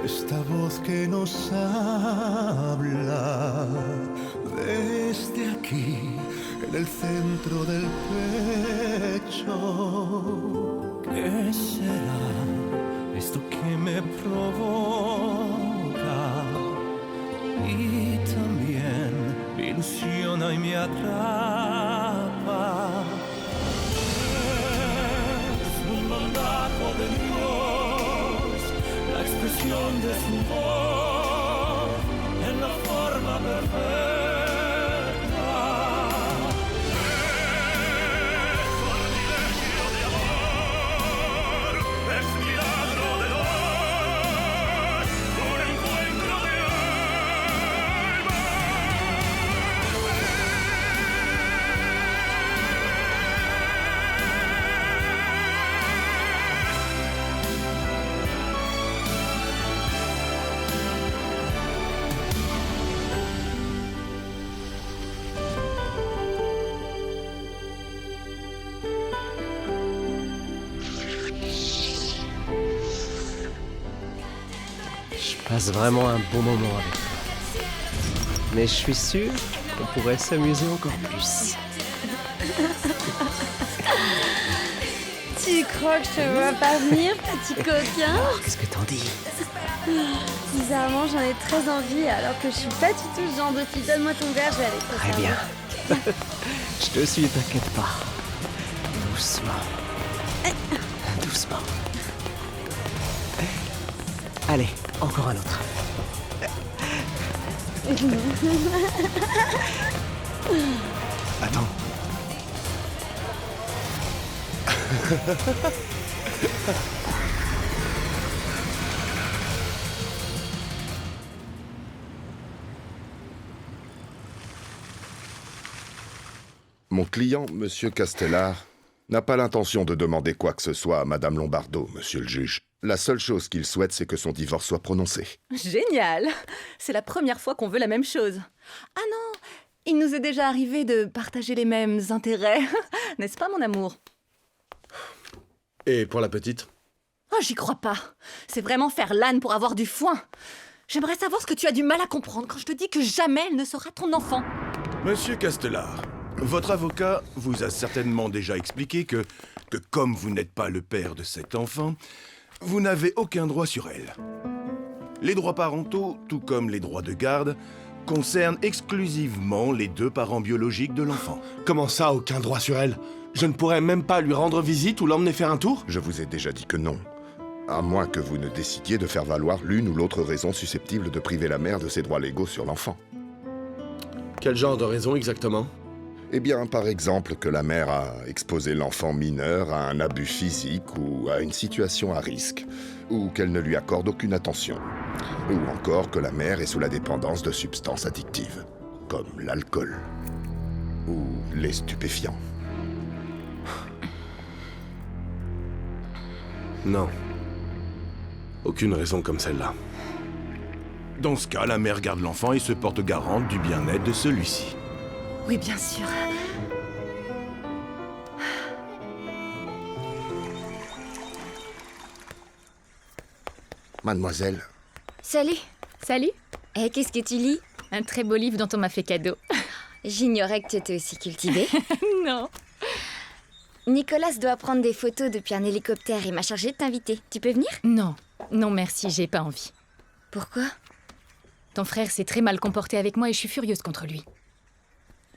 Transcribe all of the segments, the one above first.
Esta voz que nos habla desde aquí, en el centro del pecho. ¿Qué será esto que me provoca? Y también me ilusiona y me atrapa. Es un mandato de Dios, la expresión de su voz en la forma perfecta. Es sortilegio de amor, es milagro de Dios, un encuentro de Je passe vraiment un bon moment avec toi. Mais je suis sûr qu'on pourrait s'amuser encore plus. Tu crois que je te vois pas venir, petit coquin? Alors, qu'est-ce que t'en dis? Bizarrement, j'en ai très envie, alors que je suis pas du tout ce genre de fille. Donne-moi ton verre, je vais aller te Très servir. bien. Je te suis, t'inquiète pas. Doucement. Doucement. Allez, encore un autre. Attends. Mon client, Monsieur Castellar, n'a pas l'intention de demander quoi que ce soit à Madame Lombardo, Monsieur le juge. La seule chose qu'il souhaite, c'est que son divorce soit prononcé. Génial! C'est la première fois qu'on veut la même chose. Ah non, il nous est déjà arrivé de partager les mêmes intérêts. N'est-ce pas, mon amour? Et pour la petite? Oh, j'y crois pas. C'est vraiment faire l'âne pour avoir du foin. J'aimerais savoir ce que tu as du mal à comprendre quand je te dis que jamais elle ne sera ton enfant. Monsieur Castellar, votre avocat vous a certainement déjà expliqué que comme vous n'êtes pas le père de cet enfant, vous n'avez aucun droit sur elle. Les droits parentaux, tout comme les droits de garde, concernent exclusivement les deux parents biologiques de l'enfant. Comment ça, aucun droit sur elle? Je ne pourrais même pas lui rendre visite ou l'emmener faire un tour? Je vous ai déjà dit que non. À moins que vous ne décidiez de faire valoir l'une ou l'autre raison susceptible de priver la mère de ses droits légaux sur l'enfant. Quel genre de raison exactement? Eh bien, par exemple, que la mère a exposé l'enfant mineur à un abus physique ou à une situation à risque, ou qu'elle ne lui accorde aucune attention, ou encore que la mère est sous la dépendance de substances addictives, comme l'alcool ou les stupéfiants. Non. Aucune raison comme celle-là. Dans ce cas, la mère garde l'enfant et se porte garante du bien-être de celui-ci. Oui, bien sûr. Mademoiselle, Salut. Salut, Et qu'est-ce que tu lis? un très beau livre dont on m'a fait cadeau. J'ignorais que tu étais aussi cultivée. Non. Nicolas doit prendre des photos depuis un hélicoptère et m'a chargé de t'inviter. Tu peux venir? Non, non merci, j'ai pas envie. Pourquoi? Ton frère s'est très mal comporté avec moi et je suis furieuse contre lui.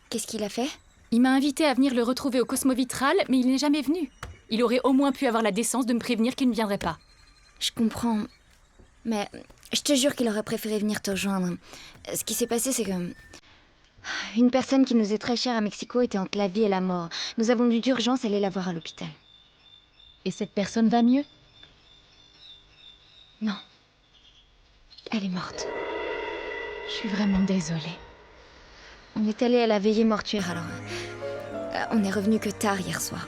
Qu'est-ce qu'il a fait? Il m'a invité à venir le retrouver au Cosmovitral, mais il n'est jamais venu. Il aurait au moins pu avoir la décence de me prévenir qu'il ne viendrait pas. Je comprends. Mais je te jure qu'il aurait préféré venir te rejoindre. Ce qui s'est passé, c'est que... une personne qui nous est très chère à Mexico était entre la vie et la mort. Nous avons dû d'urgence aller la voir à l'hôpital. Et cette personne va mieux? Non. Elle est morte. Je suis vraiment désolée. On est allé à la veillée mortuaire alors. On est revenu que tard hier soir.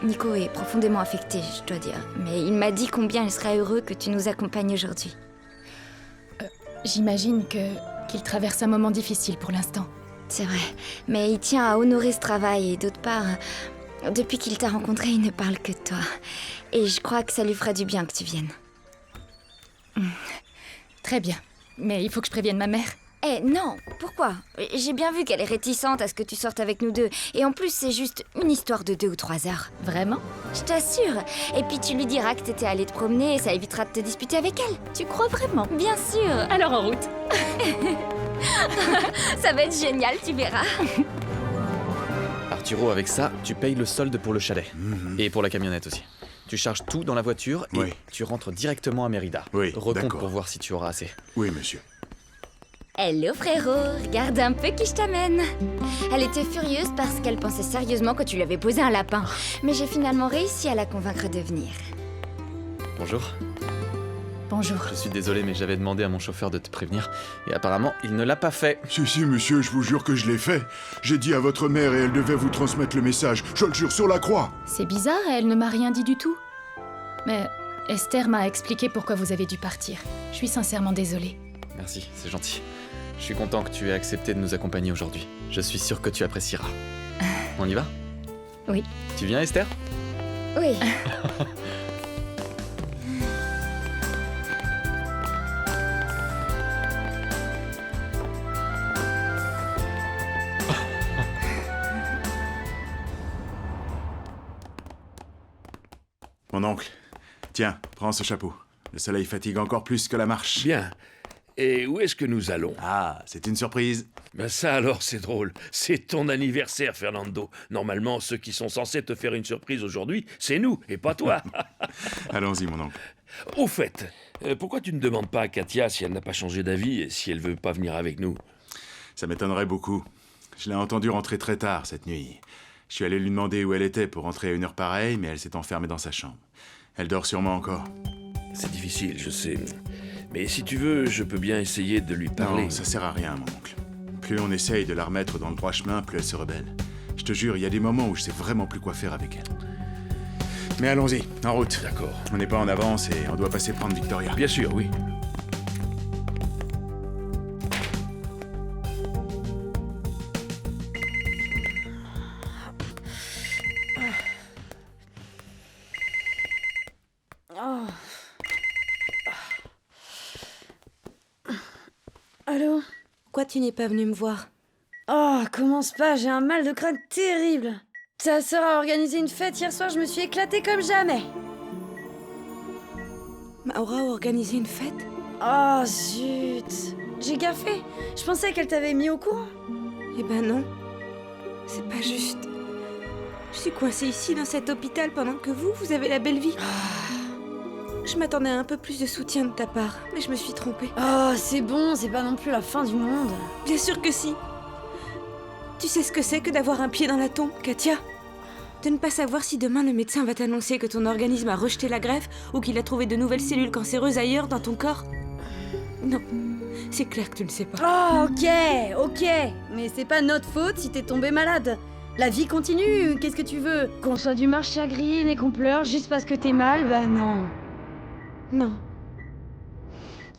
Nico est profondément affecté, je dois dire. Mais il m'a dit combien il serait heureux que tu nous accompagnes aujourd'hui. J'imagine qu'il traverse un moment difficile pour l'instant. C'est vrai, mais il tient à honorer ce travail et d'autre part, depuis qu'il t'a rencontré, il ne parle que de toi. Et je crois que ça lui fera du bien que tu viennes. Très bien. Mais il faut que je prévienne ma mère. Eh non, pourquoi? J'ai bien vu qu'elle est réticente à ce que tu sortes avec nous deux. Et en plus, c'est juste une histoire de 2 ou 3 heures. Vraiment? Je t'assure. Et puis tu lui diras que t'étais allée te promener et ça évitera de te disputer avec elle. Tu crois vraiment? Bien sûr. Alors en route. Ça va être génial, tu verras. Arturo, avec ça, tu payes le solde pour le chalet. Et pour la camionnette aussi. Tu charges tout dans la voiture et tu rentres directement à Mérida. Oui, recompte d'accord. pour voir si tu auras assez. Oui, monsieur. Hello frérot, regarde un peu qui je t'amène. Elle était furieuse parce qu'elle pensait sérieusement que tu lui avais posé un lapin. Mais j'ai finalement réussi à la convaincre de venir. Bonjour. Bonjour. Je suis désolé, mais j'avais demandé à mon chauffeur de te prévenir. Et apparemment, il ne l'a pas fait. Si, monsieur, je vous jure que je l'ai fait. J'ai dit à votre mère et elle devait vous transmettre le message. Je le jure sur la croix. C'est bizarre, elle ne m'a rien dit du tout. Mais Esther m'a expliqué pourquoi vous avez dû partir. Je suis sincèrement désolée. Merci, c'est gentil. Je suis content que tu aies accepté de nous accompagner aujourd'hui. Je suis sûr que tu apprécieras. On y va? Oui. Tu viens, Esther? Oui. Mon oncle, tiens, prends ce chapeau. Le soleil fatigue encore plus que la marche. Bien. Et où est-ce que nous allons? Ah, c'est une surprise. Ben ça alors, c'est drôle. C'est ton anniversaire, Fernando. Normalement, ceux qui sont censés te faire une surprise aujourd'hui, c'est nous, et pas toi. Allons-y, mon oncle. Au fait, pourquoi tu ne demandes pas à Katia si elle n'a pas changé d'avis et si elle veut pas venir avec nous? Ça m'étonnerait beaucoup. Je l'ai entendue rentrer très tard cette nuit. Je suis allé lui demander où elle était pour rentrer à une heure pareille, mais elle s'est enfermée dans sa chambre. Elle dort sûrement encore. C'est difficile, je sais. Mais si tu veux, je peux bien essayer de lui parler. Non, ça sert à rien, mon oncle. Plus on essaye de la remettre dans le droit chemin, plus elle se rebelle. Je te jure, il y a des moments où je sais vraiment plus quoi faire avec elle. Mais allons-y, en route. D'accord. On n'est pas en avance et on doit passer prendre Victoria. Bien sûr, oui. Allô? Pourquoi tu n'es pas venu me voir? Oh, commence pas, j'ai un mal de crâne terrible. Ta sœur a organisé une fête hier soir, je me suis éclatée comme jamais. Maura a organisé une fête? Oh, zut. J'ai gaffé. Je pensais qu'elle t'avait mis au courant. Eh ben non. C'est pas juste. Je suis coincée ici dans cet hôpital pendant que vous avez la belle vie. Je m'attendais à un peu plus de soutien de ta part, mais je me suis trompée. Oh, c'est bon, c'est pas non plus la fin du monde. Bien sûr que si. Tu sais ce que c'est que d'avoir un pied dans la tombe, Katia? De ne pas savoir si demain le médecin va t'annoncer que ton organisme a rejeté la greffe ou qu'il a trouvé de nouvelles cellules cancéreuses ailleurs dans ton corps. Non, c'est clair que tu ne sais pas. Oh, ok. Mais c'est pas notre faute si t'es tombée malade. La vie continue, qu'est-ce que tu veux? Qu'on soit d'humeur chagrine et qu'on pleure juste parce que t'es mal, bah non. Non.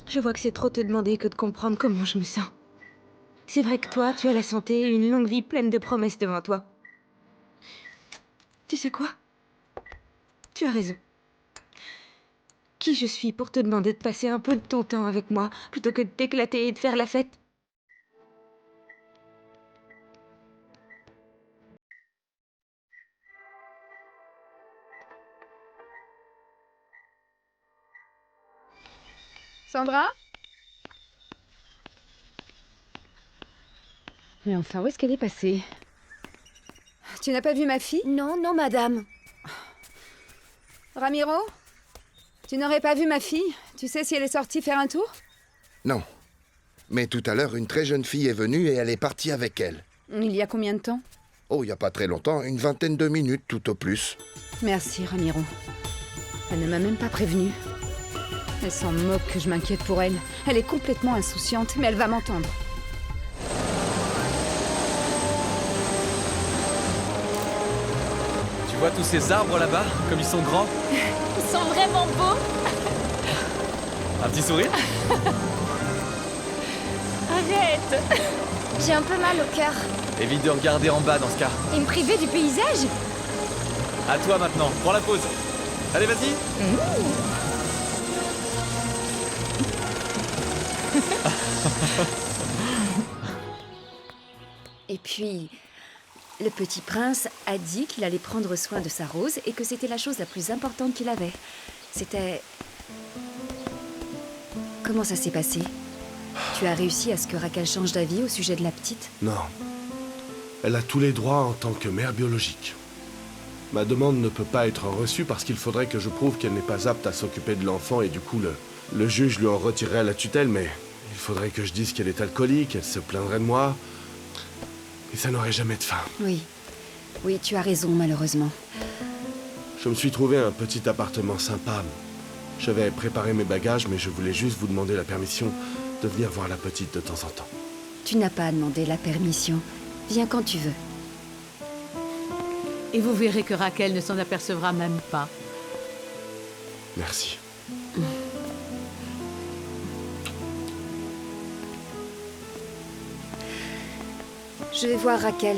Je vois que c'est trop te demander que de comprendre comment je me sens. C'est vrai que toi, tu as la santé et une longue vie pleine de promesses devant toi. Tu sais quoi? Tu as raison. Qui je suis pour te demander de passer un peu de ton temps avec moi, plutôt que de t'éclater et de faire la fête? Sandra? Mais enfin, où est-ce qu'elle est passée? Tu n'as pas vu ma fille? Non, madame. Ramiro? Tu n'aurais pas vu ma fille? Tu sais si elle est sortie faire un tour? Non. Mais tout à l'heure, une très jeune fille est venue et elle est partie avec elle. Il y a combien de temps? Oh, il n'y a pas très longtemps, une vingtaine de minutes tout au plus. Merci, Ramiro. Elle ne m'a même pas prévenue. Elle s'en moque que je m'inquiète pour elle. Elle est complètement insouciante, mais elle va m'entendre. Tu vois tous ces arbres là-bas, comme ils sont grands? Ils sont vraiment beaux. Un petit sourire? Arrête. J'ai un peu mal au cœur. Évite de regarder en bas dans ce cas. Et me priver du paysage? À toi maintenant, prends la pause. Allez, vas-y. Et puis, le petit prince a dit qu'il allait prendre soin de sa rose et que c'était la chose la plus importante qu'il avait. C'était... Comment ça s'est passé? Tu as réussi à ce que Raquel change d'avis au sujet de la petite? Non. Elle a tous les droits en tant que mère biologique. Ma demande ne peut pas être reçue parce qu'il faudrait que je prouve qu'elle n'est pas apte à s'occuper de l'enfant et du coup, le juge lui en retirerait la tutelle, mais il faudrait que je dise qu'elle est alcoolique, elle se plaindrait de moi... Et ça n'aurait jamais de fin. Oui. Oui, tu as raison, malheureusement. Je me suis trouvé un petit appartement sympa. Je vais préparer mes bagages, mais je voulais juste vous demander la permission de venir voir la petite de temps en temps. Tu n'as pas à demander la permission. Viens quand tu veux. Et vous verrez que Raquel ne s'en apercevra même pas. Merci. Je vais voir Raquel.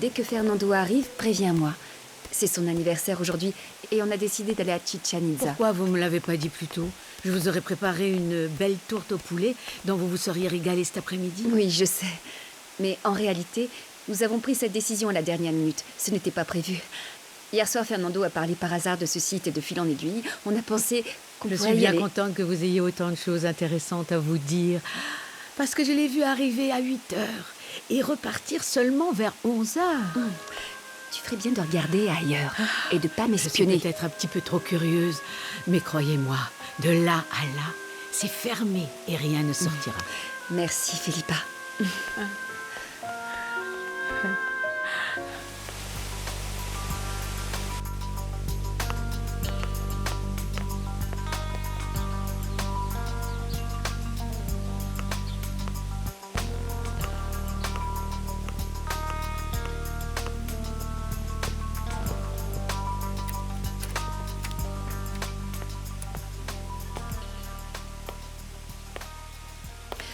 Dès que Fernando arrive, préviens-moi. C'est son anniversaire aujourd'hui et on a décidé d'aller à Chichén Itzá. Pourquoi vous me l'avez pas dit plus tôt? Je vous aurais préparé une belle tourte au poulet dont vous vous seriez régalé cet après-midi. Oui, je sais. Mais en réalité, nous avons pris cette décision à la dernière minute. Ce n'était pas prévu. Hier soir, Fernando a parlé par hasard de ce site et de fil en aiguille. On a pensé qu'on pourrait y aller. Je suis bien contente que vous ayez autant de choses intéressantes à vous dire. Parce que je l'ai vu arriver à 8 heures et repartir seulement vers 11 heures. Tu ferais bien de regarder ailleurs et de pas m'espionner. Je suis peut-être un petit peu trop curieuse, mais croyez-moi, de là à là, c'est fermé et rien ne sortira. Merci, Philippa.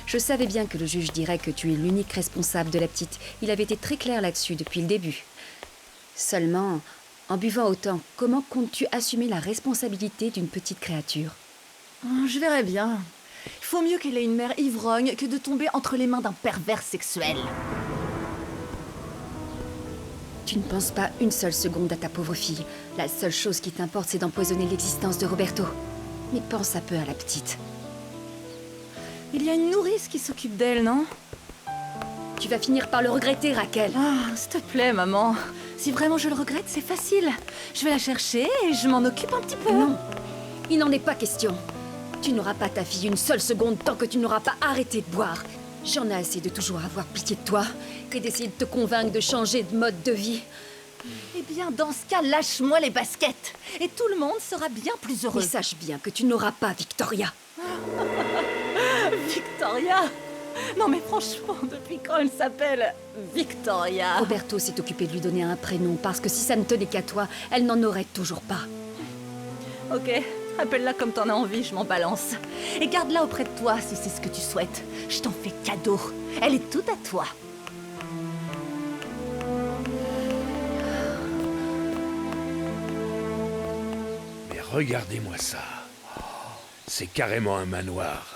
Je savais bien que le juge dirait que tu es l'unique responsable de la petite. Il avait été très clair là-dessus depuis le début. Seulement, en buvant autant, comment comptes-tu assumer la responsabilité d'une petite créature? Je verrai bien. Il faut mieux qu'elle ait une mère ivrogne que de tomber entre les mains d'un pervers sexuel. Tu ne penses pas une seule seconde à ta pauvre fille. La seule chose qui t'importe, c'est d'empoisonner l'existence de Roberto. Mais pense un peu à la petite. Il y a une nourrice qui s'occupe d'elle, non? Tu vas finir par le regretter, Raquel. S'il te plaît, maman. Si vraiment je le regrette, c'est facile. Je vais la chercher et je m'en occupe un petit peu. Non, il n'en est pas question. Tu n'auras pas ta fille une seule seconde tant que tu n'auras pas arrêté de boire. J'en ai assez de toujours avoir pitié de toi et d'essayer de te convaincre de changer de mode de vie. Eh bien, dans ce cas, lâche-moi les baskets et tout le monde sera bien plus heureux. Mais sache bien que tu n'auras pas Victoria. Victoria? Non mais franchement, depuis quand elle s'appelle Victoria? Roberto s'est occupé de lui donner un prénom parce que si ça ne tenait qu'à toi, elle n'en aurait toujours pas. Ok, appelle-la comme t'en as envie, je m'en balance. Et garde-la auprès de toi si c'est ce que tu souhaites. Je t'en fais cadeau. Elle est toute à toi. Mais regardez-moi ça. C'est carrément un manoir.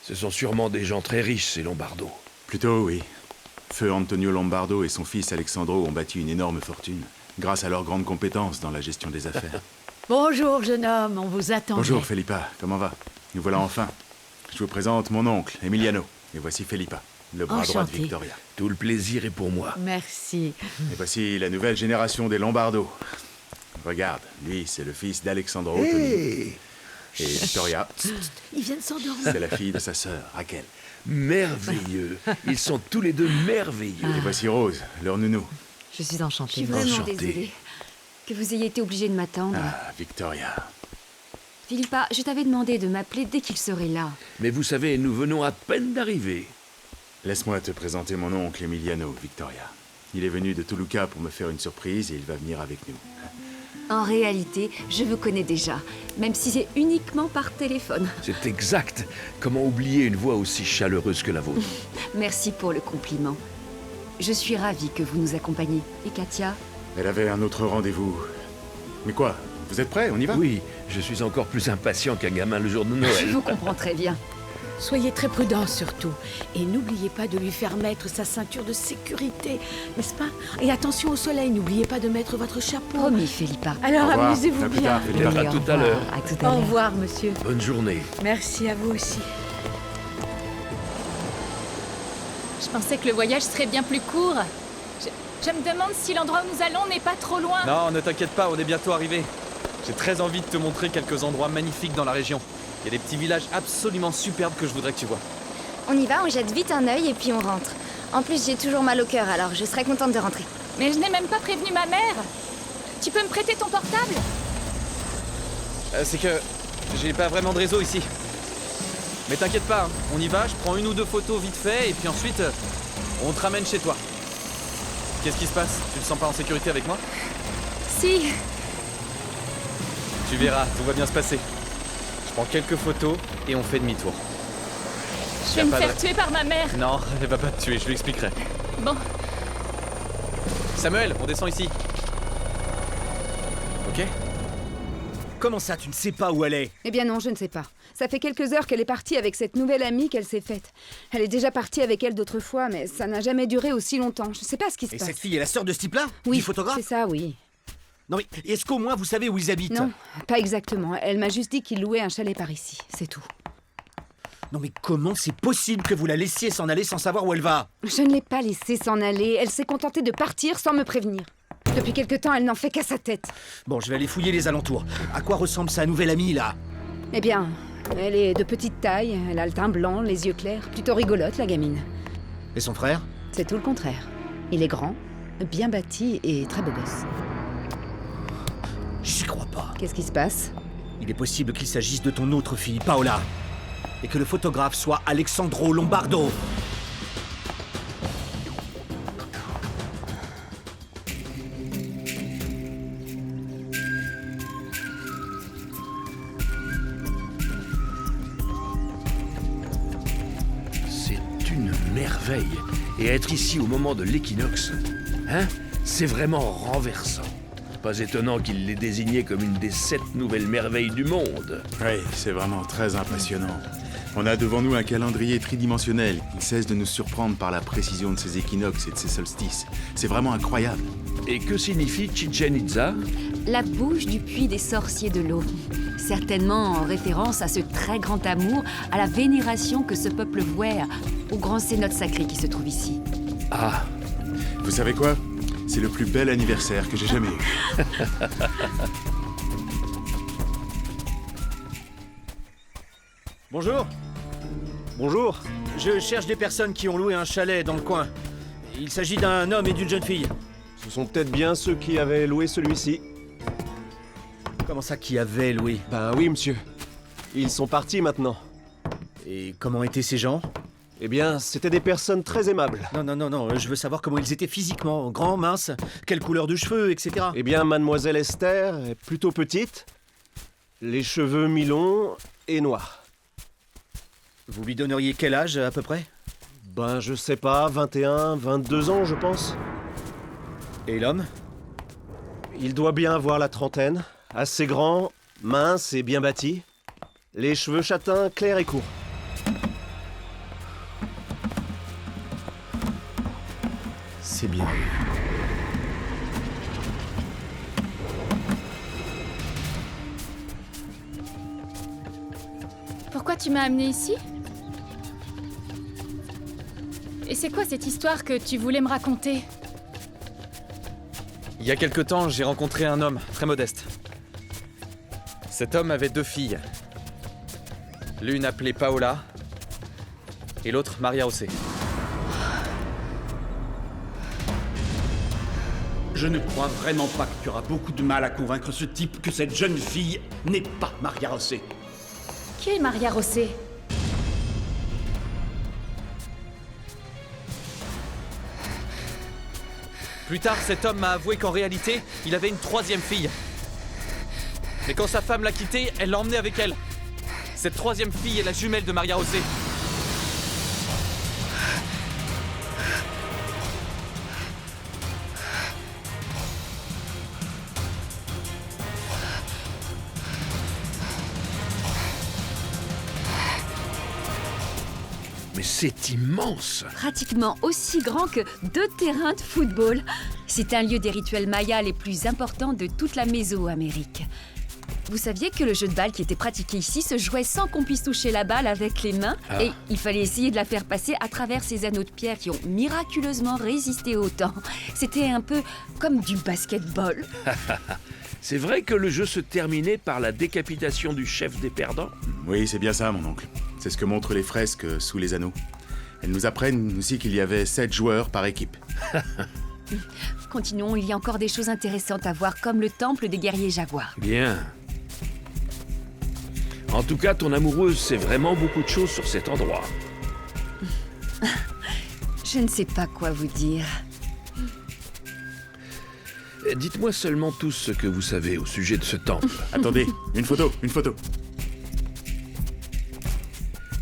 Ce sont sûrement des gens très riches, ces Lombardo. Plutôt, oui. Feu Antonio Lombardo et son fils Alexandro ont bâti une énorme fortune, grâce à leurs grandes compétences dans la gestion des affaires. Bonjour, jeune homme, on vous attend. Bonjour, Felipa, comment va? Nous voilà enfin. Je vous présente mon oncle, Emiliano. Et voici Felipa, le bras droit de Victoria. Tout le plaisir est pour moi. Merci. Et voici la nouvelle génération des Lombardo. Regarde, lui, c'est le fils d'Alexandro Antonio. Et Victoria, il vient de s'endormir. C'est la fille de sa sœur, Raquel. Merveilleux. Ils sont tous les deux merveilleux. Et voici Rose, leur nounou. Je suis enchantée. Je suis vraiment désolée que vous ayez été obligé de m'attendre. Ah, Victoria. Philippa, je t'avais demandé de m'appeler dès qu'il serait là. Mais vous savez, nous venons à peine d'arriver. Laisse-moi te présenter mon oncle Emiliano, Victoria. Il est venu de Toluca pour me faire une surprise et il va venir avec nous. En réalité, je vous connais déjà, même si c'est uniquement par téléphone. C'est exact. Comment oublier une voix aussi chaleureuse que la vôtre? Merci pour le compliment. Je suis ravie que vous nous accompagniez. Et Katia? Elle avait un autre rendez-vous. Mais quoi? Vous êtes prêts? On y va? Oui, je suis encore plus impatient qu'un gamin le jour de Noël. Je vous comprends très bien. Soyez très prudents surtout. Et n'oubliez pas de lui faire mettre sa ceinture de sécurité, n'est-ce pas? Et attention au soleil, n'oubliez pas de mettre votre chapeau. Promis, Philippa. Alors Au revoir. amusez-vous À plus bien. tard, Philippa. À tout à l'heure. À tout à Au l'heure. revoir, monsieur. Bonne journée. Merci à vous aussi. Je pensais que le voyage serait bien plus court. Je me demande si l'endroit où nous allons n'est pas trop loin. Non, ne t'inquiète pas, on est bientôt arrivés. J'ai très envie de te montrer quelques endroits magnifiques dans la région. Il y a des petits villages absolument superbes que je voudrais que tu vois. On y va, on jette vite un œil et puis on rentre. En plus, j'ai toujours mal au cœur, alors je serais contente de rentrer. Mais je n'ai même pas prévenu ma mère. Tu peux me prêter ton portable? C'est que j'ai pas vraiment de réseau ici. Mais t'inquiète pas, hein, on y va, je prends 1 ou 2 photos vite fait et puis ensuite on te ramène chez toi. Qu'est-ce qui se passe? Tu te sens pas en sécurité avec moi? Si. Tu verras, tout va bien se passer. Je prends quelques photos et on fait demi-tour. Je vais me faire tuer par ma mère. Non, elle va pas te tuer, je lui expliquerai. Bon. Samuel, on descend ici. Ok? Comment ça, tu ne sais pas où elle est? Eh bien non, je ne sais pas. Ça fait quelques heures qu'elle est partie avec cette nouvelle amie qu'elle s'est faite. Elle est déjà partie avec elle d'autres fois, mais ça n'a jamais duré aussi longtemps. Je ne sais pas ce qui se passe. Et cette fille est la sœur de ce type-là? Oui, du photographe? c'est ça, oui. Non mais, est-ce qu'au moins vous savez où ils habitent? Non, pas exactement. Elle m'a juste dit qu'il louait un chalet par ici, c'est tout. Non mais comment c'est possible que vous la laissiez s'en aller sans savoir où elle va? Je ne l'ai pas laissée s'en aller. Elle s'est contentée de partir sans me prévenir. Depuis quelque temps, elle n'en fait qu'à sa tête. Bon, je vais aller fouiller les alentours. À quoi ressemble sa nouvelle amie, là? Eh bien, elle est de petite taille, elle a le teint blanc, les yeux clairs. Plutôt rigolote, la gamine. Et son frère? C'est tout le contraire. Il est grand, bien bâti et très beau gosse. J'y crois pas. Qu'est-ce qui se passe? Il est possible qu'il s'agisse de ton autre fille, Paola. Et que le photographe soit Alexandro Lombardo. C'est une merveille. Et être ici au moment de l'équinoxe, hein, c'est vraiment renversant. Pas étonnant qu'il l'ait désigné comme une des 7 nouvelles merveilles du monde. Oui, c'est vraiment très impressionnant. On a devant nous un calendrier tridimensionnel qui cesse de nous surprendre par la précision de ses équinoxes et de ses solstices. C'est vraiment incroyable. Et que signifie Chichen Itza? La bouche du puits des sorciers de l'eau. Certainement en référence à ce très grand amour, à la vénération que ce peuple vouait au grand cénote sacré qui se trouve ici. Ah, vous savez quoi? C'est le plus bel anniversaire que j'ai jamais eu. Bonjour. Bonjour. Je cherche des personnes qui ont loué un chalet dans le coin. Il s'agit d'un homme et d'une jeune fille. Ce sont peut-être bien ceux qui avaient loué celui-ci. Comment ça, qui avait loué? Ben oui, monsieur. Ils sont partis maintenant. Et comment étaient ces gens? Eh bien, c'étaient des personnes très aimables. Non, je veux savoir comment ils étaient physiquement. Grands, minces, quelle couleur de cheveux, etc. Eh bien, mademoiselle Esther est plutôt petite, les cheveux mi-longs et noirs. Vous lui donneriez quel âge, à peu près? Ben, je sais pas, 21, 22 ans, je pense. Et l'homme? Il doit bien avoir la trentaine, assez grand, mince et bien bâti. Les cheveux châtains, clairs et courts. C'est bien. Pourquoi tu m'as amené ici? Et c'est quoi cette histoire que tu voulais me raconter? Il y a quelque temps, j'ai rencontré un homme très modeste. Cet homme avait 2 filles. L'une appelée Paola et l'autre Maria José. Je ne crois vraiment pas que tu auras beaucoup de mal à convaincre ce type que cette jeune fille n'est pas Maria José. Qui est Maria José? Plus tard, cet homme m'a avoué qu'en réalité, il avait une 3e fille. Mais quand sa femme l'a quitté, elle l'a emmené avec elle. Cette 3e fille est la jumelle de Maria José. Mais c'est immense! Pratiquement aussi grand que 2 terrains de football. C'est un lieu des rituels mayas les plus importants de toute la Mésoamérique. Vous saviez que le jeu de balle qui était pratiqué ici se jouait sans qu'on puisse toucher la balle avec les mains, et il fallait essayer de la faire passer à travers ces anneaux de pierre qui ont miraculeusement résisté au temps. C'était un peu comme du basketball. C'est vrai que le jeu se terminait par la décapitation du chef des perdants? Oui, c'est bien ça, mon oncle. C'est ce que montrent les fresques sous les anneaux. Elles nous apprennent aussi qu'il y avait 7 joueurs par équipe. Continuons, il y a encore des choses intéressantes à voir, comme le temple des guerriers jaguars. Bien. En tout cas, ton amoureuse sait vraiment beaucoup de choses sur cet endroit. Je ne sais pas quoi vous dire. Dites-moi seulement tous ce que vous savez au sujet de ce temple. Attendez, une photo.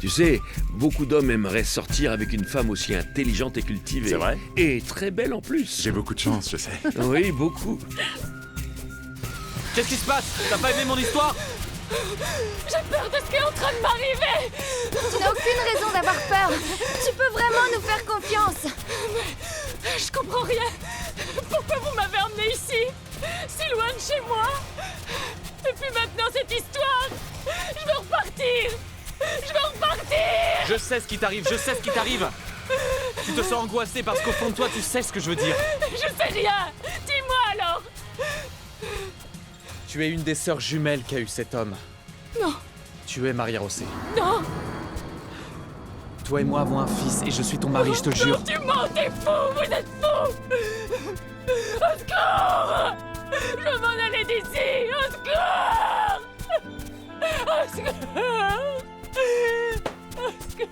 Tu sais, beaucoup d'hommes aimeraient sortir avec une femme aussi intelligente et cultivée. C'est vrai? Et très belle en plus. J'ai beaucoup de chance, je sais. Oui, beaucoup. Qu'est-ce qui se passe? T'as pas aimé mon histoire? J'ai peur de ce qui est en train de m'arriver. Tu n'as aucune raison d'avoir peur. Tu peux vraiment nous faire confiance. Mais je comprends rien. Pourquoi vous m'avez emmené ici? Si loin de chez moi? Et puis maintenant cette histoire. Je veux repartir. Je sais ce qui t'arrive, Tu te sens angoissé parce qu'au fond de toi, tu sais ce que je veux dire. Je sais rien. Dis-moi alors. Tu es une des sœurs jumelles qu'a eu cet homme. Non. Tu es Maria José. Non. Toi et moi avons un fils et je suis ton mari, je te jure. Non, tu mens, t'es fou, vous êtes fou. Au secours. Je veux m'en aller d'ici. Au secours. Au secours. Au secours.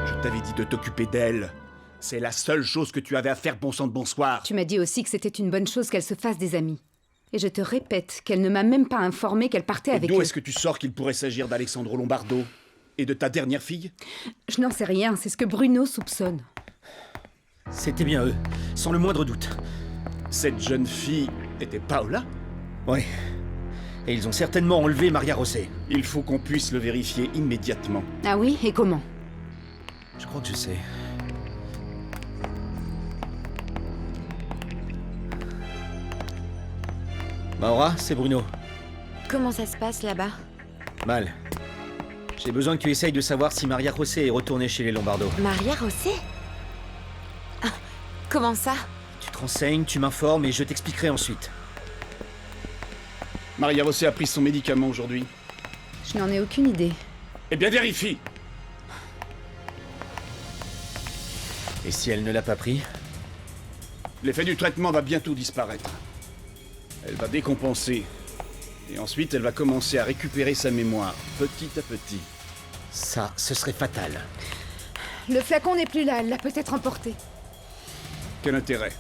Je t'avais dit de t'occuper d'elle. C'est la seule chose que tu avais à faire, bon sang de bonsoir. Tu m'as dit aussi que c'était une bonne chose qu'elle se fasse des amis. Et je te répète qu'elle ne m'a même pas informé qu'elle partait avec eux. D'où est-ce que tu sors qu'il pourrait s'agir d'Alessandro Lombardo? Et de ta dernière fille? Je n'en sais rien, c'est ce que Bruno soupçonne. C'était bien eux, sans le moindre doute. Cette jeune fille était Paola? Oui. Et ils ont certainement enlevé Maria José. Il faut qu'on puisse le vérifier immédiatement. Ah oui? Et comment? Je crois que je sais. Maura, c'est Bruno. Comment ça se passe là-bas? Mal. J'ai besoin que tu essayes de savoir si Maria José est retournée chez les Lombardo. Maria José? Ah, comment ça? Tu te renseignes, tu m'informes et je t'expliquerai ensuite. Maria José a pris son médicament aujourd'hui. Je n'en ai aucune idée. Eh bien, vérifie! Et si elle ne l'a pas pris? L'effet du traitement va bientôt disparaître. Elle va décompenser. Et ensuite, elle va commencer à récupérer sa mémoire, petit à petit. Ça, ce serait fatal. Le flacon n'est plus là, elle l'a peut-être emporté. Quel intérêt?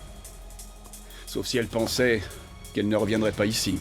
Sauf si elle pensait qu'elle ne reviendrait pas ici.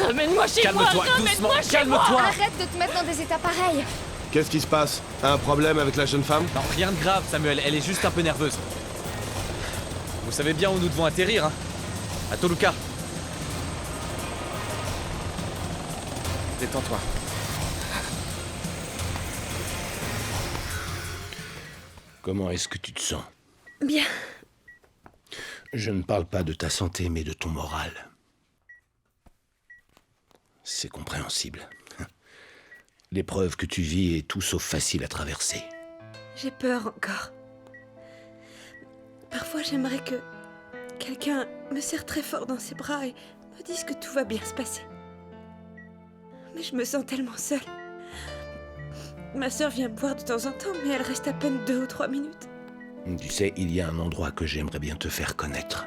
Ramène-moi chez moi. Calme-toi, doucement, calme-toi. Arrête de te mettre dans des états pareils. Qu'est-ce qui se passe? Un problème avec la jeune femme? Non, rien de grave, Samuel, elle est juste un peu nerveuse. Vous savez bien où nous devons atterrir, hein? À Toluca. Détends-toi. Comment est-ce que tu te sens? Bien. Je ne parle pas de ta santé, mais de ton moral. C'est compréhensible. L'épreuve que tu vis est tout sauf facile à traverser. J'ai peur encore. Parfois, j'aimerais que quelqu'un me serre très fort dans ses bras et me dise que tout va bien se passer. Mais je me sens tellement seule. Ma sœur vient me voir de temps en temps, mais elle reste à peine 2 ou 3 minutes. Tu sais, il y a un endroit que j'aimerais bien te faire connaître.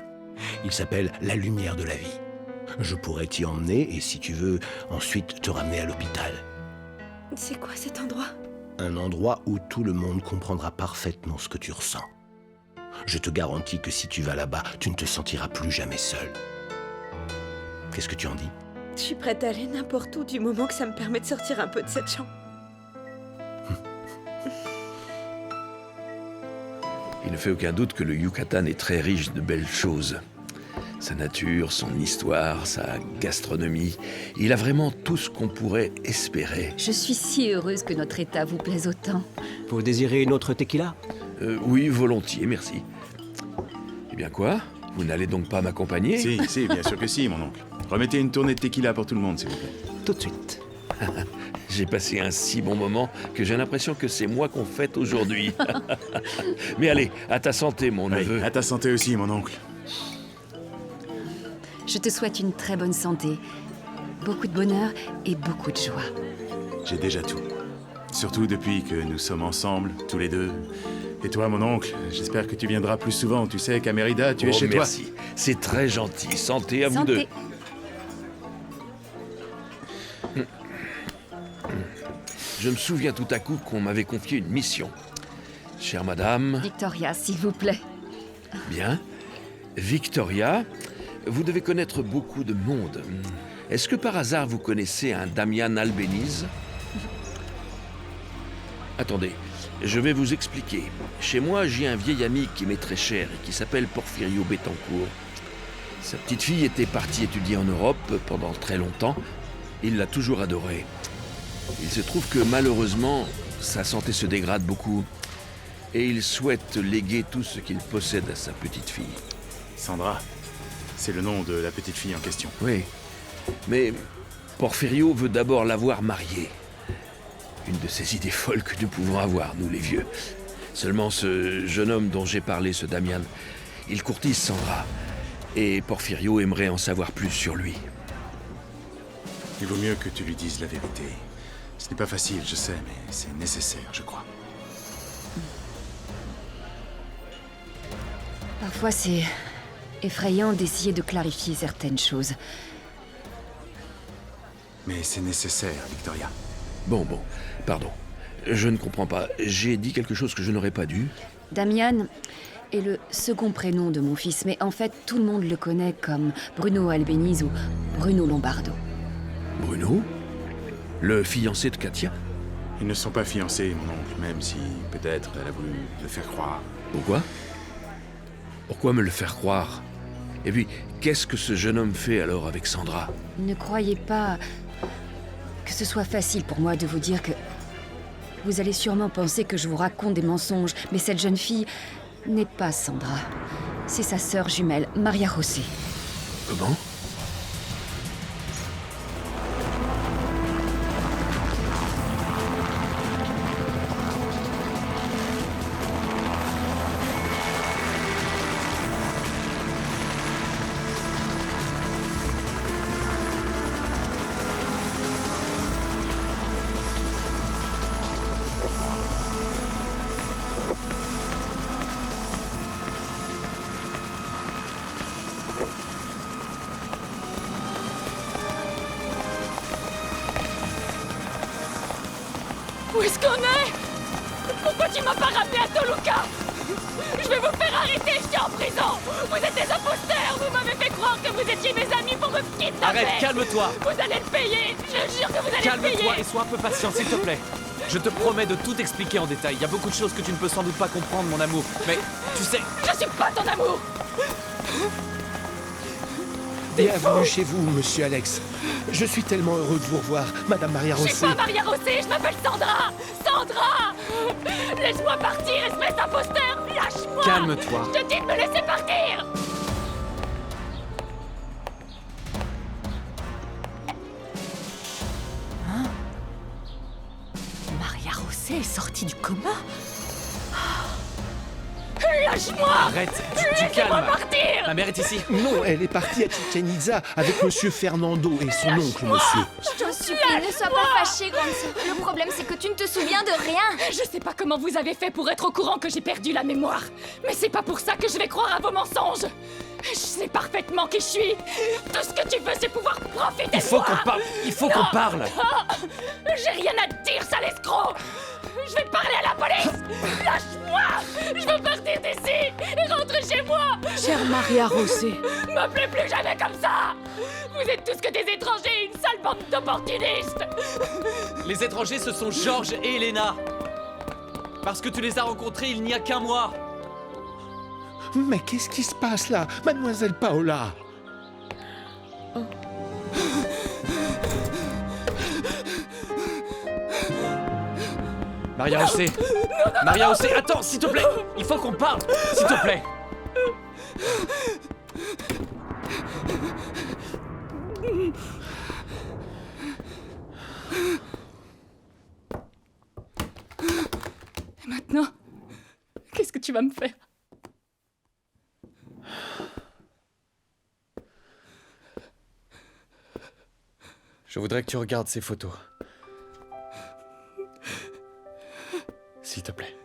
Il s'appelle la lumière de la vie. Je pourrais t'y emmener et, si tu veux, ensuite te ramener à l'hôpital. C'est quoi cet endroit? Un endroit où tout le monde comprendra parfaitement ce que tu ressens. Je te garantis que si tu vas là-bas, tu ne te sentiras plus jamais seul. Qu'est-ce que tu en dis? Je suis prête à aller n'importe où du moment que ça me permet de sortir un peu de cette chambre. Il ne fait aucun doute que le Yucatan est très riche de belles choses. Sa nature, son histoire, sa gastronomie. Il a vraiment tout ce qu'on pourrait espérer. Je suis si heureuse que notre état vous plaise autant. Vous désirez une autre tequila? Oui, volontiers, merci. Eh bien quoi? Vous n'allez donc pas m'accompagner? Si, bien sûr que si, mon oncle. Remettez une tournée de tequila pour tout le monde, s'il vous plaît. Tout de suite. J'ai passé un si bon moment que j'ai l'impression que c'est moi qu'on fête aujourd'hui. Mais allez, à ta santé, mon neveu. À ta santé aussi, mon oncle. Je te souhaite une très bonne santé, beaucoup de bonheur et beaucoup de joie. J'ai déjà tout. Surtout depuis que nous sommes ensemble, tous les deux. Et toi, mon oncle, j'espère que tu viendras plus souvent. Tu sais qu'à Mérida, tu es chez toi. Merci. C'est très gentil. Santé à vous deux. Je me souviens tout à coup qu'on m'avait confié une mission. Chère madame... Victoria, s'il vous plaît. Bien. Victoria, vous devez connaître beaucoup de monde. Est-ce que par hasard vous connaissez un Damian Albéniz? Attendez, je vais vous expliquer. Chez moi, j'ai un vieil ami qui m'est très cher et qui s'appelle Porfirio Betancourt. Sa petite fille était partie étudier en Europe pendant très longtemps. Il l'a toujours adorée. Il se trouve que malheureusement, sa santé se dégrade beaucoup. Et il souhaite léguer tout ce qu'il possède à sa petite fille. Sandra, c'est le nom de la petite fille en question. Oui, mais Porfirio veut d'abord la voir mariée. Une de ces idées folles que nous pouvons avoir, nous les vieux. Seulement ce jeune homme dont j'ai parlé, ce Damian, il courtise Sandra. Et Porfirio aimerait en savoir plus sur lui. Il vaut mieux que tu lui dises la vérité. Ce n'est pas facile, je sais, mais c'est nécessaire, je crois. Parfois, c'est effrayant d'essayer de clarifier certaines choses. Mais c'est nécessaire, Victoria. Bon, pardon. Je ne comprends pas. J'ai dit quelque chose que je n'aurais pas dû. Damian est le second prénom de mon fils, mais en fait, tout le monde le connaît comme Bruno Albéniz ou Bruno Lombardo. Bruno? Le fiancé de Katia? Ils ne sont pas fiancés, mon oncle, même si peut-être elle a voulu le faire croire. Pourquoi? Pourquoi me le faire croire? Et puis, qu'est-ce que ce jeune homme fait alors avec Sandra? Ne croyez pas que ce soit facile pour moi de vous dire que... Vous allez sûrement penser que je vous raconte des mensonges, mais cette jeune fille n'est pas Sandra. C'est sa sœur jumelle, Maria José. Comment? Où est-ce qu'on est? Pourquoi tu m'as pas ramené à Toluca? Je vais vous faire arrêter, je suis en prison! Vous êtes des imposteurs! Vous m'avez fait croire que vous étiez mes amis pour me kidnapper! Arrête, calme-toi! Vous allez le payer! Je jure que vous allez le payer! Calme-toi et sois un peu patient, s'il te plaît. Je te promets de tout expliquer en détail. Il y a beaucoup de choses que tu ne peux sans doute pas comprendre, mon amour. Mais, tu sais... Je suis pas ton amour! Bienvenue chez vous, monsieur Alex. Je suis tellement heureux de vous revoir, madame Maria José. Je suis pas Maria José, je m'appelle Sandra! Sandra! Laisse-moi partir, espèce d'imposteur! Lâche-moi! Calme-toi. Je te dis de me laisser partir! est sortie du coma? Lâche-moi! Arrête, du calme. Partir! Ma mère est ici. Non, elle est partie à Chichen Itza avec monsieur Fernando et son oncle, monsieur. Je t'en supplie, ne sois pas fâchée, grande sœur. Le problème, c'est que tu ne te souviens de rien. Je sais pas comment vous avez fait pour être au courant que j'ai perdu la mémoire. Mais c'est pas pour ça que je vais croire à vos mensonges. Je sais parfaitement qui je suis. Tout ce que tu veux, c'est pouvoir profiter Il de faut moi. qu'on parle. Il faut qu'on parle. J'ai rien à te dire, sale escroc. Je vais parler à la police. Lâche-moi. Je veux partir d'ici et rentrer chez moi. Chère Maria José. M'appelez plus jamais comme ça. Vous êtes tous que des étrangers, une sale bande d'opportunistes. Les étrangers, ce sont Georges et Elena. Parce que tu les as rencontrés il n'y a qu'un mois. Mais qu'est-ce qui se passe là, mademoiselle Paola? Maria José. Maria José, attends, s'il te plaît. Il faut qu'on parle, s'il te plaît. Et maintenant, qu'est-ce que tu vas me faire? Je voudrais que tu regardes ces photos. S'il te plaît.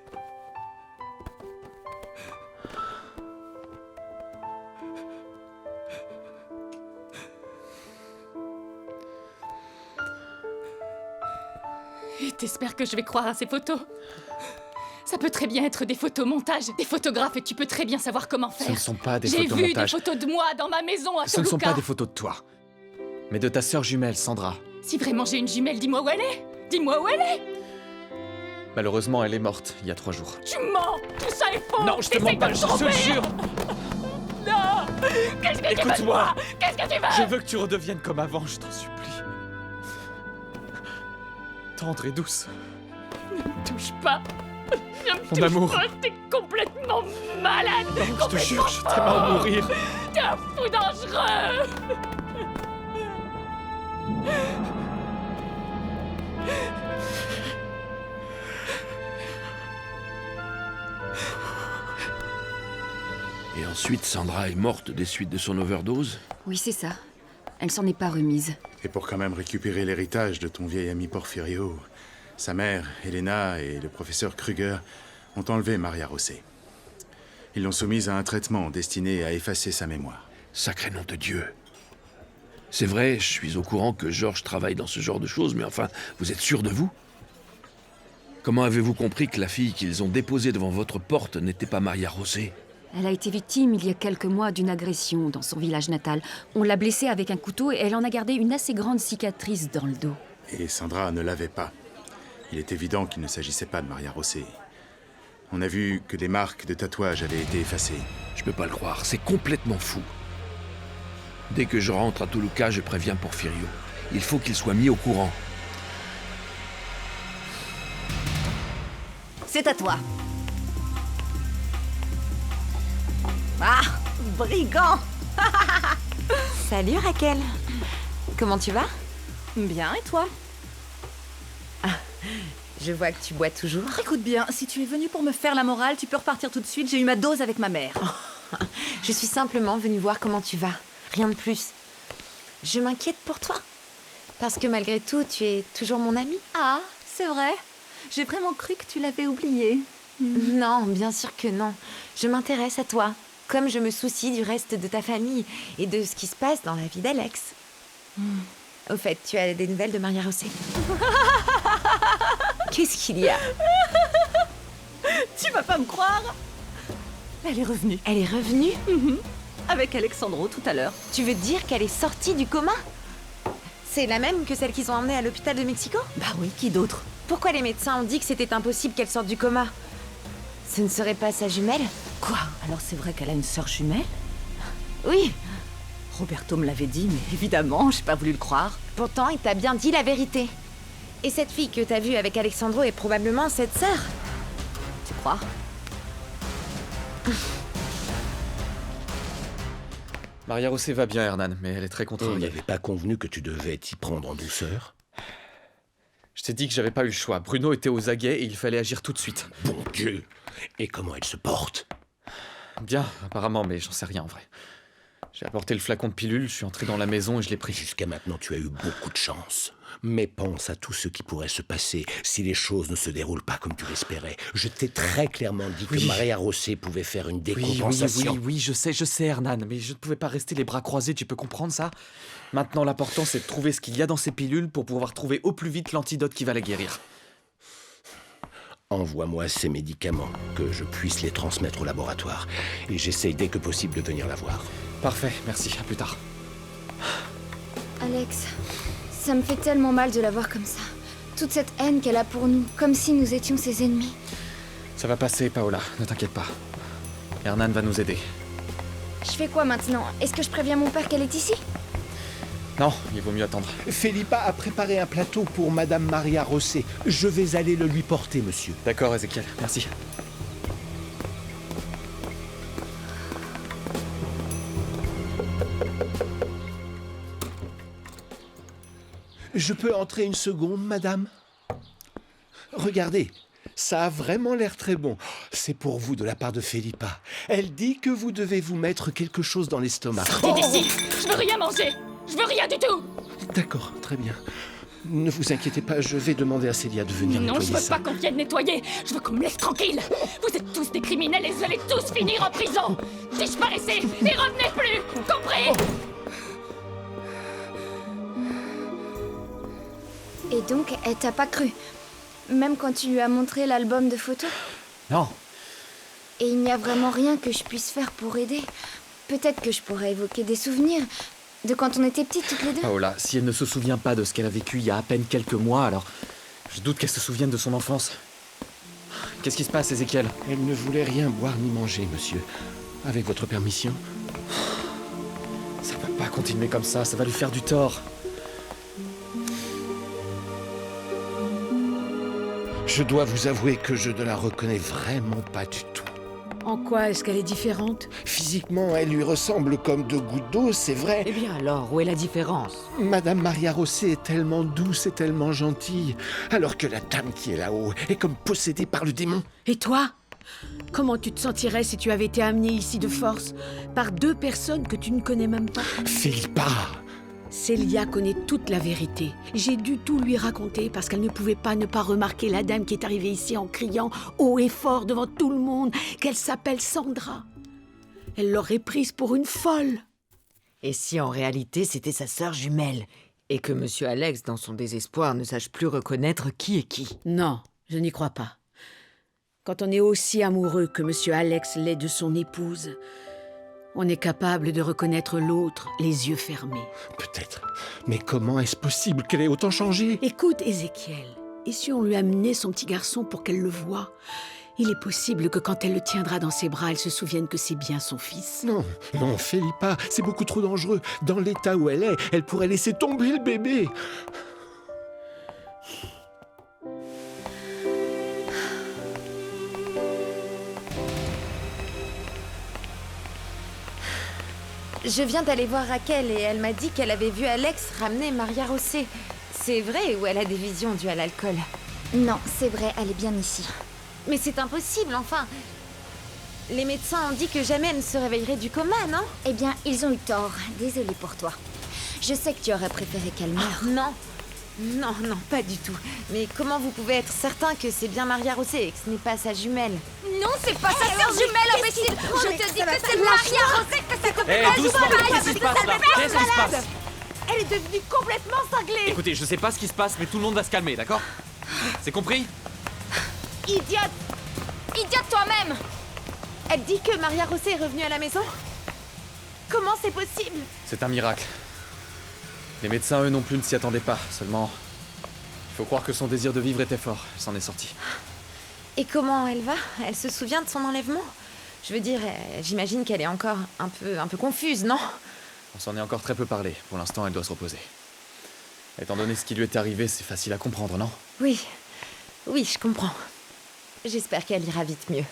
Et t'espères que je vais croire à ces photos? Ça peut très bien être des photos montage, des photographes, et tu peux très bien savoir comment faire. Ce ne sont pas des J'ai photos vu montage. des photos de moi dans ma maison à Ce ne sont Toluca. pas des photos de toi, mais de ta sœur jumelle, Sandra. Si vraiment j'ai une jumelle, dis-moi où elle est. Dis-moi où elle est. Malheureusement, elle est morte il y a 3 jours. Tu mens. Tout ça est faux. Non, je te T'essayes mens pas, de me je te tromper. jure. Non. Qu'est-ce que tu veux de Écoute-moi. moi? Qu'est-ce que tu veux? Je veux que tu redeviennes comme avant, je t'en supplie. Tendre et douce. Ne me touche pas. Ne me Mon touche amour. pas. T'es complètement malade. Non, je te jure, je t'aime à en mourir. T'es un fou dangereux. Et ensuite, Sandra est morte des suites de son overdose? Oui, c'est ça. Elle s'en est pas remise. Et pour quand même récupérer l'héritage de ton vieil ami Porfirio, sa mère, Elena, et le professeur Kruger ont enlevé Maria José. Ils l'ont soumise à un traitement destiné à effacer sa mémoire. Sacré nom de Dieu. C'est vrai, je suis au courant que Georges travaille dans ce genre de choses, mais enfin, vous êtes sûr de vous? Comment avez-vous compris que la fille qu'ils ont déposée devant votre porte n'était pas Maria José? Elle a été victime il y a quelques mois d'une agression dans son village natal. On l'a blessée avec un couteau et elle en a gardé une assez grande cicatrice dans le dos. Et Sandra ne l'avait pas. Il est évident qu'il ne s'agissait pas de Maria José. On a vu que des marques de tatouage avaient été effacées. Je peux pas le croire, c'est complètement fou. Dès que je rentre à Toluca, je préviens Porfirio. Il faut qu'il soit mis au courant. C'est à toi. Ah, brigand. Salut Raquel. Comment tu vas? Bien, et toi? Je vois que tu bois toujours. Écoute bien, si tu es venu pour me faire la morale, tu peux repartir tout de suite, j'ai eu ma dose avec ma mère. Je suis simplement venue voir comment tu vas. Rien de plus. Je m'inquiète pour toi. Parce que malgré tout, tu es toujours mon amie. Ah, c'est vrai? J'ai vraiment cru que tu l'avais oublié. Non, bien sûr que non. Je m'intéresse à toi, comme je me soucie du reste de ta famille et de ce qui se passe dans la vie d'Alex. Au fait, tu as des nouvelles de Maria José? Qu'est-ce qu'il y a? Tu vas pas me croire? Elle est revenue. Elle est revenue? Avec Alexandro tout à l'heure. Tu veux dire qu'elle est sortie du coma? C'est la même que celle qu'ils ont emmenée à l'hôpital de Mexico? Bah oui, qui d'autre? Pourquoi les médecins ont dit que c'était impossible qu'elle sorte du coma? Ce ne serait pas sa jumelle? Quoi? Alors c'est vrai qu'elle a une sœur jumelle? Oui. Roberto me l'avait dit, mais évidemment, j'ai pas voulu le croire. Pourtant, il t'a bien dit la vérité. Et cette fille que t'as vue avec Alexandro est probablement cette sœur. Tu crois? Maria José va bien, Hernan, mais elle est très On contrariée. n'avait pas convenu que tu devais t'y prendre en douceur? Je t'ai dit que j'avais pas eu le choix. Bruno était aux aguets et il fallait agir tout de suite. Bon Dieu! Et comment elle se porte? Bien, apparemment, mais j'en sais rien en vrai. J'ai apporté le flacon de pilule, je suis entré dans la maison et je l'ai pris. Jusqu'à maintenant, tu as eu beaucoup de chance. Mais pense à tout ce qui pourrait se passer si les choses ne se déroulent pas comme tu l'espérais. Je t'ai très clairement dit que Maria Rosé pouvait faire une décompensation. Oui, je sais, Hernan, mais je ne pouvais pas rester les bras croisés, tu peux comprendre ça? Maintenant, l'important, c'est de trouver ce qu'il y a dans ces pilules pour pouvoir trouver au plus vite l'antidote qui va la guérir. Envoie-moi ces médicaments, que je puisse les transmettre au laboratoire. Et j'essaye dès que possible de venir la voir. Parfait, merci, à plus tard. Alex, ça me fait tellement mal de la voir comme ça. Toute cette haine qu'elle a pour nous, comme si nous étions ses ennemis. Ça va passer, Paola, ne t'inquiète pas. Hernan va nous aider. Je fais quoi maintenant? Est-ce que je préviens mon père qu'elle est ici? Non, il vaut mieux attendre. Felipa a préparé un plateau pour Madame Maria Rosé. Je vais aller le lui porter, monsieur. D'accord, Ézéchiel, merci. Je peux entrer une seconde, madame? Regardez, ça a vraiment l'air très bon. C'est pour vous de la part de Felipa. Elle dit que vous devez vous mettre quelque chose dans l'estomac. Sortez d'ici! Je veux rien manger! Je veux rien du tout! D'accord, très bien. Ne vous inquiétez pas, je vais demander à Célia de venir Non, nettoyer je veux ça. pas qu'on vienne nettoyer! Je veux qu'on me laisse tranquille! Vous êtes tous des criminels et vous allez tous finir en prison! Disparaissez et revenez plus! Compris? Et donc, elle t'a pas cru? Même quand tu lui as montré l'album de photos? Non. Et il n'y a vraiment rien que je puisse faire pour aider? Peut-être que je pourrais évoquer des souvenirs de quand on était petites toutes les deux? Paola, si elle ne se souvient pas de ce qu'elle a vécu il y a à peine quelques mois, alors je doute qu'elle se souvienne de son enfance. Qu'est-ce qui se passe, Ézéchiel? Elle ne voulait rien boire ni manger, monsieur. Avec votre permission? Ça peut pas continuer comme ça va lui faire du tort. Je dois vous avouer que je ne la reconnais vraiment pas du tout. En quoi est-ce qu'elle est différente? Physiquement, elle lui ressemble comme deux gouttes d'eau, c'est vrai. Eh bien alors, où est la différence? Madame Maria Rosé est tellement douce et tellement gentille, alors que la dame qui est là-haut est comme possédée par le démon. Et toi? Comment tu te sentirais si tu avais été amené ici de force par deux personnes que tu ne connais même pas? Felipa! Célia connaît toute la vérité. J'ai dû tout lui raconter parce qu'elle ne pouvait pas ne pas remarquer la dame qui est arrivée ici en criant haut et fort devant tout le monde qu'elle s'appelle Sandra. Elle l'aurait prise pour une folle. Et si en réalité c'était sa sœur jumelle et que Monsieur Alex, dans son désespoir, ne sache plus reconnaître qui est qui? Non, je n'y crois pas. Quand on est aussi amoureux que Monsieur Alex l'est de son épouse, on est capable de reconnaître l'autre les yeux fermés. Peut-être. Mais comment est-ce possible qu'elle ait autant changé? Écoute, Ézéchiel, et si on lui amenait son petit garçon pour qu'elle le voie? Il est possible que quand elle le tiendra dans ses bras, elle se souvienne que c'est bien son fils. Non, non, Felipa, c'est beaucoup trop dangereux. Dans l'état où elle est, elle pourrait laisser tomber le bébé. Je viens d'aller voir Raquel et elle m'a dit qu'elle avait vu Alex ramener Maria Rosé. C'est vrai ou elle a des visions dues à l'alcool? Non, c'est vrai, elle est bien ici. Mais c'est impossible, enfin. Les médecins ont dit que jamais elle ne se réveillerait du coma, non? Eh bien, ils ont eu tort. Désolée pour toi. Je sais que tu aurais préféré qu'elle meure. Non. Non, non, pas du tout. Mais comment vous pouvez être certain que c'est bien Maria Rosé et que ce n'est pas sa jumelle? Non, c'est pas sa sœur jumelle, imbécile! Je te dis que c'est Maria Rosé, que ça te fait doucement, qu'est-ce qui se passe là? Qu'est-ce qui se passe? Elle est devenue complètement cinglée! Écoutez, je sais pas ce qui se passe, mais tout le monde va se calmer, d'accord? C'est compris? Idiote! Idiote toi-même! Elle dit que Maria Rosé est revenue à la maison? Comment c'est possible? C'est un miracle. Les médecins, eux non plus, ne s'y attendaient pas. Seulement, il faut croire que son désir de vivre était fort. Elle s'en est sortie. Et comment elle va? Elle se souvient de son enlèvement? Je veux dire, j'imagine qu'elle est encore un peu confuse, non? On s'en est encore très peu parlé. Pour l'instant, elle doit se reposer. Étant donné ce qui lui est arrivé, c'est facile à comprendre, non? Oui. Oui, je comprends. J'espère qu'elle ira vite mieux.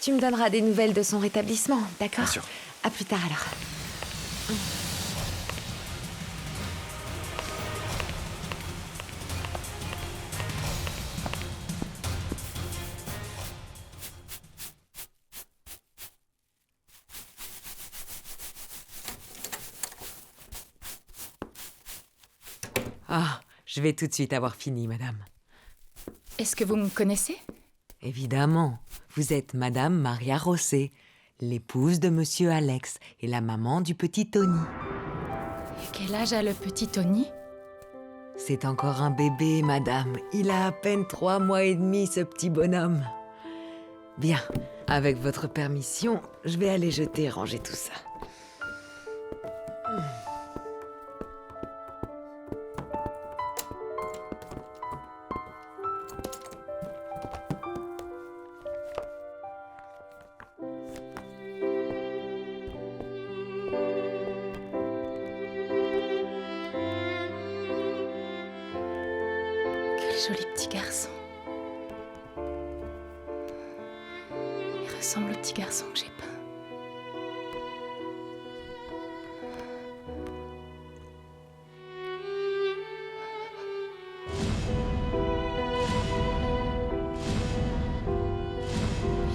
Tu me donneras des nouvelles de son rétablissement, d'accord? Bien sûr. À plus tard, alors. Ah, je vais tout de suite avoir fini, madame. Est-ce que vous me connaissez? Évidemment, vous êtes Madame Maria Rosset, l'épouse de Monsieur Alex et la maman du petit Tony. Et quel âge a le petit Tony? C'est encore un bébé, madame. Il a à peine 3 mois et demi, ce petit bonhomme. Bien, avec votre permission, je vais aller jeter et ranger tout ça. Quel joli petit garçon. Il ressemble au petit garçon que j'ai peint.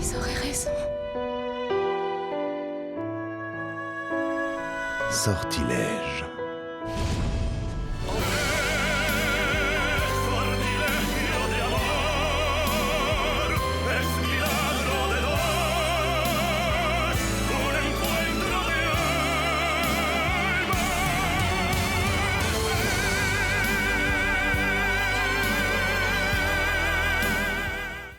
Ils auraient raison. Sortilège.